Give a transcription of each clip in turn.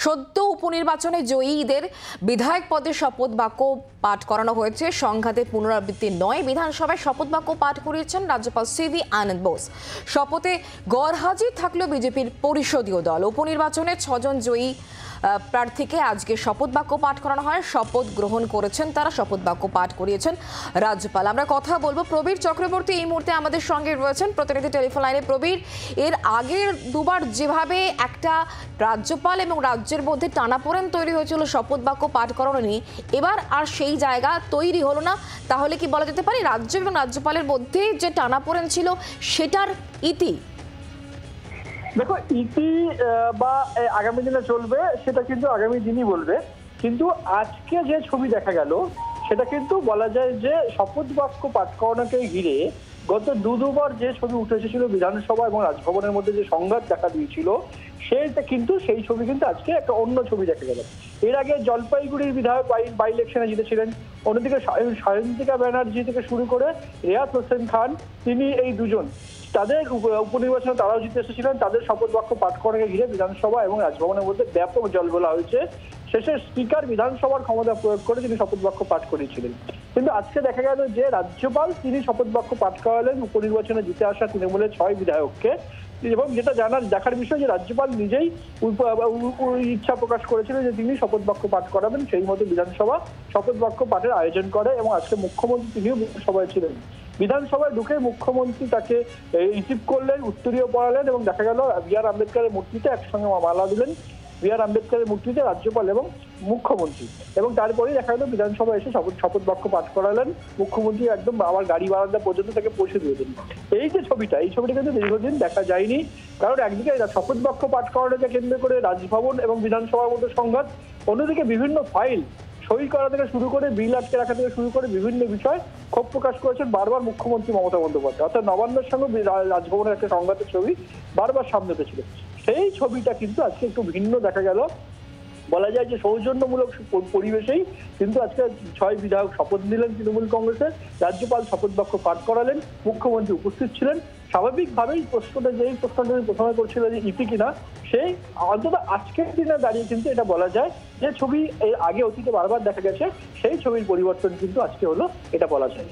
সদ্য উপনির্বাচনে জয়ীদের বিধায়ক পদের শপথ বাক্য পাঠ করানো হয়েছে। সংঘাতের পুনরাবৃত্তি নয়। বিধানসভায় শপথ বাক্য পাঠ করিয়েছেন রাজ্যপাল সিভি আনন্দ বোস। শপথে গড়হাজির থাকলেও বিজেপির পরিষদীয় দল। উপনির্বাচনে 6 জন জয়ী প্রার্থীকে আজকে শপথ বাক্য পাঠ করানো হয়। শপথ গ্রহণ করেছেন তারা, শপথ বাক্য পাঠ করিয়েছেন রাজ্যপাল। আমরা কথা বলবো প্রবীর চক্রবর্তী এই মুহূর্তে আমাদের সঙ্গে রয়েছেন, প্রতিনিধি টেলিফোন লাইনে। প্রবীর, এর আগের দুবার যেভাবে একটা রাজ্যপাল এবং রাজ্যের মধ্যে টানাপোড়েন তৈরি হয়েছিল শপথ বাক্য পাঠ করানো নিয়ে, এবার আর সেই জায়গা তৈরি হলো না। তাহলে কি বলা যেতে পারে রাজ্য এবং রাজ্যপালের মধ্যে যে টানাপোড়েন ছিল সেটার ইতি? দেখো, ইতি বা আগামী দিনে চলবে সেটা কিন্তু আগামী দিনই বলবে। কিন্তু আজকে যে ছবি দেখা গেল সেটা কিন্তু বলা যায় যে শপথ বাক্য পাঠ করানোকে ঘিরে গত দুবার যে ছবি উঠে এসেছিল বিধানসভা এবং রাজভবনের মধ্যে যে সংঘাত দেখা দিয়েছিল সেটা কিন্তু সেই ছবি কিন্তু আজকে একটা অন্য ছবি দেখা গেল। এর আগে জলপাইগুড়ির বিধায়ক বাই ইলেকশনে জিতেছিলেন, অন্যদিকে সায়ন্তিকা ব্যানার্জি থেকে শুরু করে রেয়াত হোসেন খান, তিনি এই দুজন তাদের উপনির্বাচনে তারাও জিতে এসেছিলেন। তাদের শপথ বাক্য পাঠ করাকে ঘিরে বিধানসভা এবং রাজভবনের মধ্যে ব্যাপক জলঘোলা হয়েছে। শেষে স্পিকার বিধানসভার ক্ষমতা প্রয়োগ করে তিনি শপথ বাক্য পাঠ করিয়েছিলেন। কিন্তু আজকে দেখা গেল যে রাজ্যপাল তিনি শপথ বাক্য পাঠ করালেন উপনির্বাচনে জিতে আসা তৃণমূলের 6 বিধায়ককে। এবং যেটা দেখার বিষয় যে রাজ্যপাল নিজেই ইচ্ছা প্রকাশ করেছিলেন যে তিনি শপথ বাক্য পাঠ করাবেন, সেই মতো বিধানসভা শপথ বাক্য পাঠের আয়োজন করে এবং আজকে মুখ্যমন্ত্রী তিনিও সভায় ছিলেন। বিধানসভায় ঢুকে মুখ্যমন্ত্রী তাকে রিসিভ করলেন, উত্তরীয় পড়ালেন এবং দেখা গেল বি.আর. আম্বেদকরের মূর্তিতে একসঙ্গে মালা দিলেন বি.আর. আম্বেদকরের মূর্তিতে রাজ্যপাল এবং মুখ্যমন্ত্রী। এবং তারপরেই দেখা গেল বিধানসভা এসে শপথ বাক্য পাঠ করালেন মুখ্যমন্ত্রী, একদম আবার গাড়ি বারান্দা পর্যন্ত তাকে পৌঁছে দিয়ে দিলেন। এই যে ছবিটা, এই ছবিটা কিন্তু দীর্ঘদিন দেখা যায়নি। কারণ একদিকে শপথ বাক্য পাঠ করানোকে কেন্দ্র করে রাজভবন এবং বিধানসভার মধ্যে সংঘাত, অন্যদিকে বিভিন্ন ফাইল সই করা থেকে শুরু করে বিল আটকে রাখা থেকে শুরু করে বিভিন্ন বিষয় ক্ষোভ প্রকাশ করেছেন বারবার মুখ্যমন্ত্রী মমতা বন্দ্যোপাধ্যায়। অর্থাৎ নবান্নের সঙ্গে রাজভবনের একটা সংঘাতের ছবি বারবার সামনে উঠেছিল। সেই ছবিটা কিন্তু আজকে একটু ভিন্ন দেখা গেল। বলা যায় যে সৌজন্যমূলক পরিবেশেই কিন্তু আজকে 6 বিধায়ক শপথ নিলেন তৃণমূল কংগ্রেসের। রাজ্যপাল শপথ বাক্য পাঠ করালেন, মুখ্যমন্ত্রী উপস্থিত ছিলেন। স্বাভাবিকভাবেই প্রশ্নটা প্রথমে করছিল যে ইতি কিনা, সেই অন্তত আজকের দিনে দাঁড়িয়ে কিন্তু এটা বলা যায় যে ছবি এর আগে অতীতে বারবার দেখা গেছে, সেই ছবির পরিবর্তন কিন্তু আজকে হলো, এটা বলা যায়।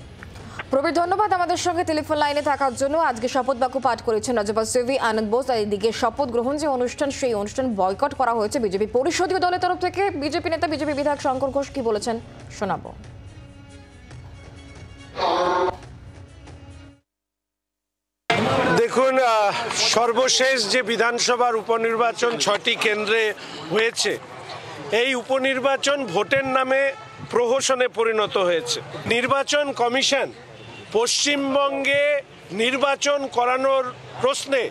প্রবীর, ধন্যবাদ আমাদের সঙ্গে টেলিফোন লাইনে থাকার জন্য। আজকে শপথ বাক্য পাঠ করেছেন রাজ্যপাল সিভি আনন্দ বোস। আর এদিকে শপথ গ্রহণ যে অনুষ্ঠান, সেই অনুষ্ঠান বয়কট করা হয়েছে বিজেপি পরিষদীয় দলের তরফ থেকে। বিজেপি নেতা বিজেপি বিধায়ক শঙ্কর ঘোষ কি বলেছেন শোনাবো। দেখুন, সর্বশেষ যে বিধানসভার উপনির্বাচন 6টি কেন্দ্রে হয়েছে, এই উপনির্বাচন ভোটের নামে প্রহসনে পরিণত হয়েছে। নির্বাচন কমিশন পশ্চিমবঙ্গে নির্বাচন করানোর প্রশ্নে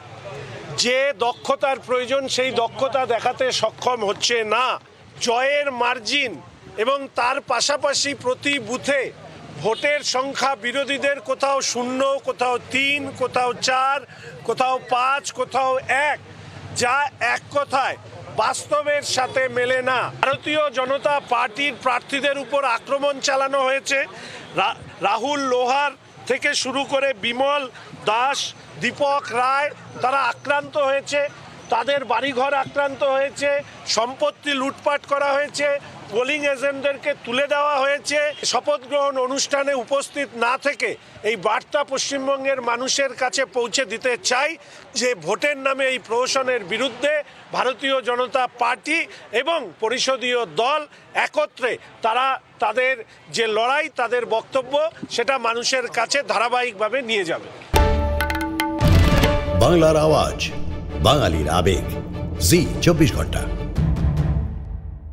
যে দক্ষতার প্রয়োজন সেই দক্ষতা দেখাতে সক্ষম হচ্ছে না। জয়ের মার্জিন এবং তার পাশাপাশি প্রতি বুথে ভোটের সংখ্যা বিরোধীদের কোথাও 0, কোথাও 3, কোথাও 4, কোথাও 5, কোথাও 1, যা এক কথায় বাস্তবের সাথে মেলে না। ভারতীয় জনতা পার্টির প্রার্থীদের উপর আক্রমণ চালানো হয়েছে। রাহুল লোহার থেকে শুরু করে বিমল দাস, দীপক রায়, তারা আক্রান্ত হয়েছে, তাদের বাড়িঘর আক্রান্ত হয়েছে, সম্পত্তি লুটপাট করা হয়েছে, পোলিং এজেন্টদেরকে তুলে দেওয়া হয়েছে। শপথ গ্রহণ অনুষ্ঠানে উপস্থিত না থেকে এই বার্তা পশ্চিমবঙ্গের মানুষের কাছে পৌঁছে দিতে চাই যে ভোটের নামে এই প্রহসনের বিরুদ্ধে ভারতীয় জনতা পার্টি এবং পরিষদীয় দল একত্রে তারা তাদের যে লড়াই, তাদের বক্তব্য, সেটা মানুষের কাছে ধারাবাহিকভাবে নিয়ে যাবে। বাংলার আওয়াজ, বাঙালির আবেগ, জি 24 ঘন্টা।